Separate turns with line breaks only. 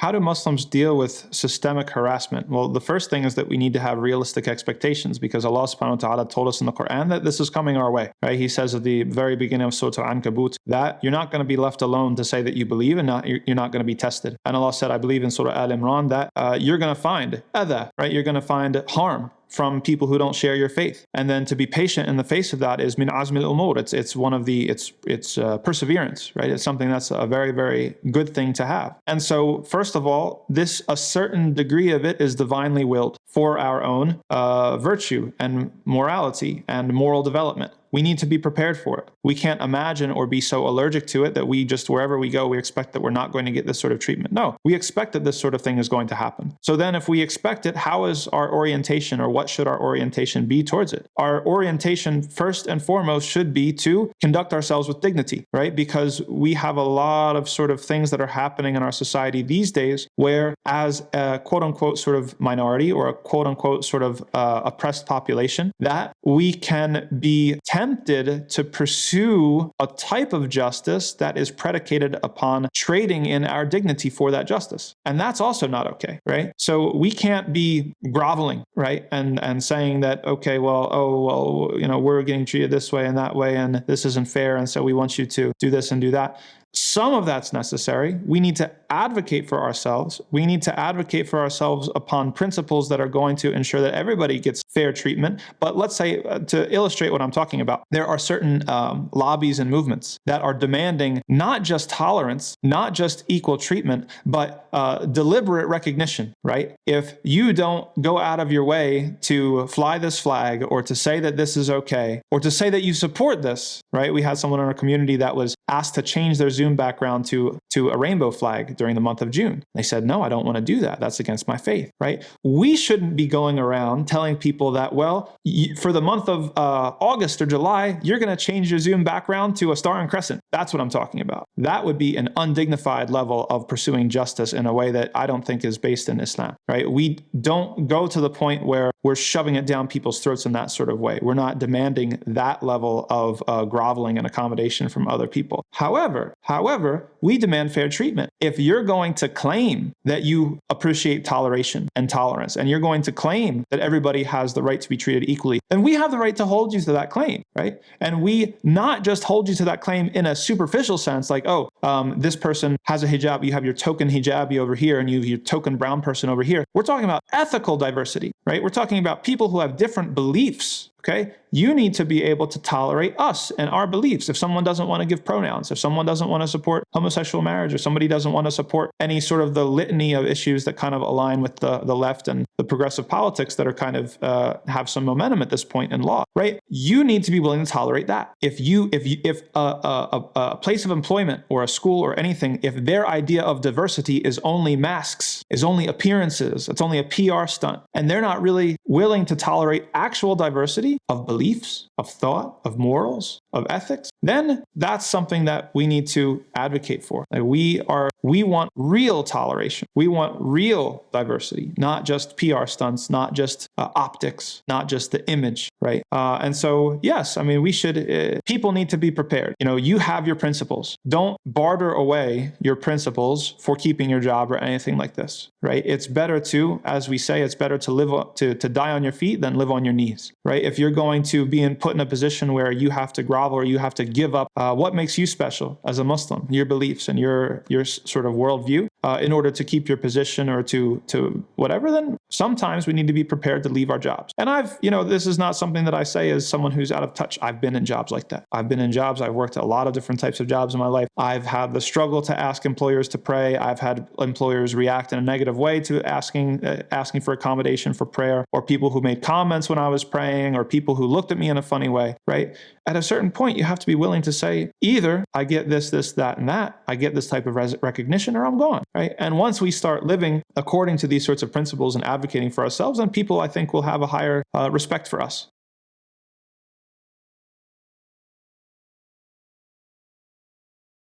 How do Muslims deal with systemic harassment? Well, the first thing is that we need to have realistic expectations, because Allah subhanahu wa ta'ala told us in the Quran that this is coming our way, right? He says at the very beginning of Surah Al-Ankabut that you're not going to be left alone to say that you believe, and you're not going to be tested. And Allah said, I believe in Surah Al-Imran, that you're going to find adha, right? You're going to find harm from people who don't share your faith. And then to be patient in the face of that is min azmil umur. It's one of the, it's perseverance, right? It's something that's a very, very good thing to have. And so first of all, a certain degree of it is divinely willed for our own virtue and morality and moral development. We need to be prepared for it. We can't imagine or be so allergic to it that we just, wherever we go, we expect that we're not going to get this sort of treatment. No, we expect that this sort of thing is going to happen. So then if we expect it, how is our orientation, or what should our orientation be towards it? Our orientation, first and foremost, should be to conduct ourselves with dignity, right? Because we have a lot of sort of things that are happening in our society these days where, as a quote unquote sort of minority, or a quote unquote sort of oppressed population, that we can be tempted to pursue a type of justice that is predicated upon trading in our dignity for that justice. And that's also not okay, right? So we can't be groveling, right? And saying that, okay, well, we're getting treated this way and that way, and this isn't fair, and so we want you to do this and do that. Some of that's necessary. We need to advocate for ourselves. We need to advocate for ourselves upon principles that are going to ensure that everybody gets fair treatment. But let's say, to illustrate what I'm talking about, there are certain lobbies and movements that are demanding not just tolerance, not just equal treatment, but deliberate recognition, right? If you don't go out of your way to fly this flag, or to say that this is okay, or to say that you support this, right? We had someone in our community that was asked to change their Zoom background to a rainbow flag during the month of June. They said, no, I don't want to do that. That's against my faith, right? We shouldn't be going around telling people that, well, for the month of August or July, you're going to change your Zoom background to a star and crescent. That's what I'm talking about. That would be an undignified level of pursuing justice in a way that I don't think is based in Islam, right? We don't go to the point where we're shoving it down people's throats in that sort of way. We're not demanding that level of groveling and accommodation from other people. However, we demand fair treatment. If you're going to claim that you appreciate toleration and tolerance, and you're going to claim that everybody has the right to be treated equally, then we have the right to hold you to that claim, right? And we not just hold you to that claim in a superficial sense, like, oh, this person has a hijab, you have your token hijabi over here, and you have your token brown person over here. We're talking about ethical diversity, right? We're talking about people who have different beliefs. Okay, you need to be able to tolerate us and our beliefs. If someone doesn't want to give pronouns, if someone doesn't want to support homosexual marriage, or somebody doesn't want to support any sort of the litany of issues that kind of align with the left and the progressive politics that are kind of have some momentum at this point in law, right? You need to be willing to tolerate that. If a place of employment or a school or anything, if their idea of diversity is only masks, is only appearances, it's only a PR stunt, and they're not really willing to tolerate actual diversity of beliefs, of thought, of morals, of ethics, then that's something that we need to advocate for. Like we want real toleration. We want real diversity, not just PR stunts, not just optics, not just the image, right? And so, yes, I mean, we should, people need to be prepared. You know, you have your principles. Don't barter away your principles for keeping your job or anything like this, right? It's better to, as we say, it's better to live, to die on your feet than live on your knees, right? If you're going to be put in a position where you have to grovel or you have to give up what makes you special as a Muslim, your beliefs and your sort of worldview, in order to keep your position or to whatever, then sometimes we need to be prepared to leave our jobs. And this is not something that I say as someone who's out of touch. I've been in jobs like that. I've been in jobs. I've worked a lot of different types of jobs in my life. I've had the struggle to ask employers to pray. I've had employers react in a negative way to asking for accommodation for prayer, or people who made comments when I was praying, or people who looked at me in a funny way, right? At a certain point, you have to be willing to say, either I get this, that, and that, I get this type of recognition, or I'm gone, right? And once we start living according to these sorts of principles and advocating for ourselves, then people, I think, will have a higher respect for us.